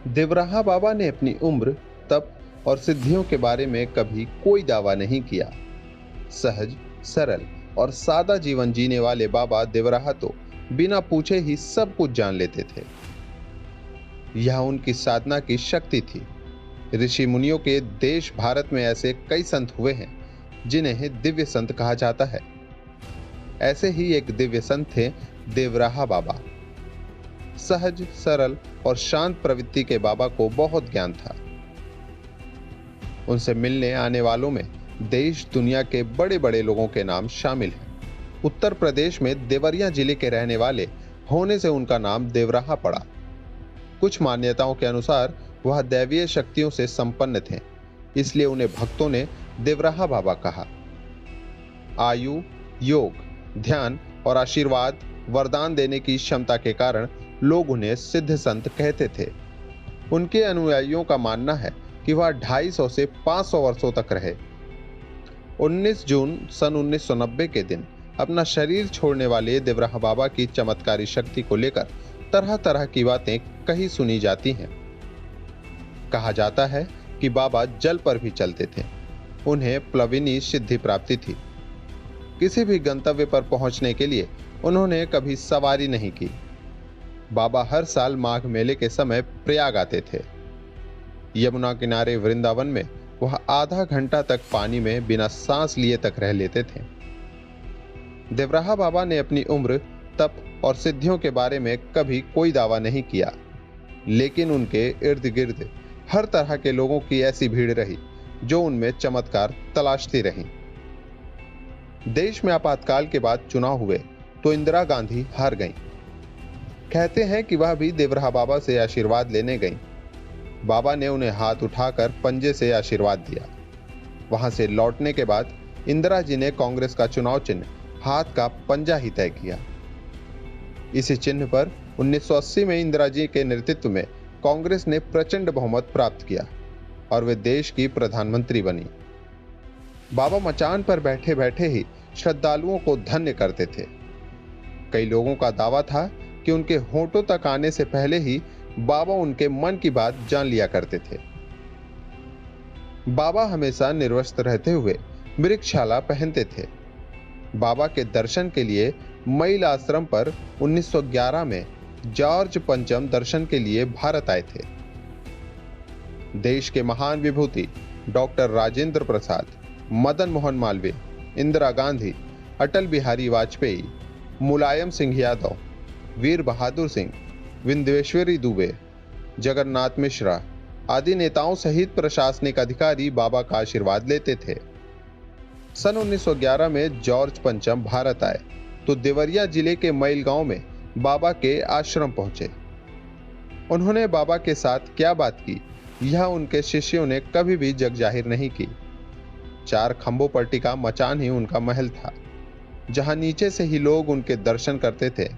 देवराहा बाबा ने अपनी उम्र, तप और सिद्धियों के बारे में कभी कोई दावा नहीं किया। सहज, सरल और सादा जीवन जीने वाले बाबा देवराहा तो बिना पूछे ही सब कुछ जान लेते थे। यह उनकी साधना की शक्ति थी। ऋषि मुनियों के देश भारत में ऐसे कई संत हुए हैं जिन्हें दिव्य संत कहा जाता है। ऐसे ही एक दिव्य संत थे देवराहा बाबा। सहज, सरल और शांत प्रवृत्ति के बाबा को बहुत ज्ञान था। उनसे मिलने आने वालों में देश दुनिया के बड़े बड़े लोगों के नाम शामिल हैं। उत्तर प्रदेश में देवरिया जिले के रहने वाले होने से उनका नाम देवराहा पड़ा। कुछ मान्यताओं के अनुसार वह दैवीय शक्तियों से संपन्न थे, इसलिए उन्हें भक्तों ने देवराहा बाबा कहा। आयु, योग, ध्यान और आशीर्वाद, वरदान देने की क्षमता के कारण लोग उन्हें सिद्ध संत कहते थे। उनके अनुयायियों का मानना है कि वह 250 से 500 वर्षों तक रहे। 19 जून सन 1990 के दिन अपना शरीर छोड़ने वाले देवराहा बाबा की चमत्कारी शक्ति को लेकर तरह तरह की बातें कही सुनी जाती हैं। कहा जाता है कि बाबा जल पर भी चलते थे। उन्हें प्लविनी सिद्धि प्राप्ति थी। किसी भी गंतव्य पर पहुंचने के लिए उन्होंने कभी सवारी नहीं की। बाबा हर साल माघ मेले के समय प्रयाग आते थे। यमुना किनारे वृंदावन में वह आधा घंटा तक पानी में बिना सांस लिए तक रह लेते थे। देवराहा बाबा ने अपनी उम्र, तप और सिद्धियों के बारे में कभी कोई दावा नहीं किया, लेकिन उनके इर्द गिर्द हर तरह के लोगों की ऐसी भीड़ रही जो उनमें चमत्कार तलाशती रही। देश में आपातकाल के बाद चुनाव हुए तो इंदिरा गांधी हार गईं। कहते हैं कि वह भी देवराहा बाबा से आशीर्वाद लेने गईं। बाबा ने उन्हें हाथ उठाकर पंजे से आशीर्वाद दिया। वहां से लौटने के बाद इंदिरा जी ने कांग्रेस का चुनाव चिन्ह हाथ का पंजा ही तय किया। इसी चिन्ह पर 1980 में इंदिरा जी के नेतृत्व में कांग्रेस ने प्रचंड बहुमत प्राप्त किया और वे देश की प्रधानमंत्री बनी। बाबा मचान पर बैठे बैठे ही श्रद्धालुओं को धन्य करते थे। कई लोगों का दावा था कि उनके होठों तक आने से पहले ही बाबा उनके मन की बात जान लिया करते थे। बाबा हमेशा निर्वस्त्र रहते हुए मृगशाला पहनते थे। बाबा के दर्शन के लिए मईल आश्रम पर 1911 में जॉर्ज पंचम दर्शन के लिए भारत आए थे। देश के महान विभूति डॉक्टर राजेंद्र प्रसाद, मदन मोहन मालवीय, इंदिरा गांधी, अटल बिहारी वाजपेयी, मुलायम सिंह यादव, वीर बहादुर सिंह, विंध्येश्वरी दुबे, जगन्नाथ मिश्रा आदि नेताओं सहित प्रशासनिक अधिकारी बाबा का आशीर्वाद लेते थे। सन 1911 में जॉर्ज पंचम भारत आए तो देवरिया जिले के मैल गांव में बाबा के आश्रम पहुंचे। उन्होंने बाबा के साथ क्या बात की, यह उनके शिष्यों ने कभी भी जग जाहिर नहीं की। 4 खंभों पर टिका मचान ही उनका महल था, जहां नीचे से ही लोग उनके दर्शन करते थे।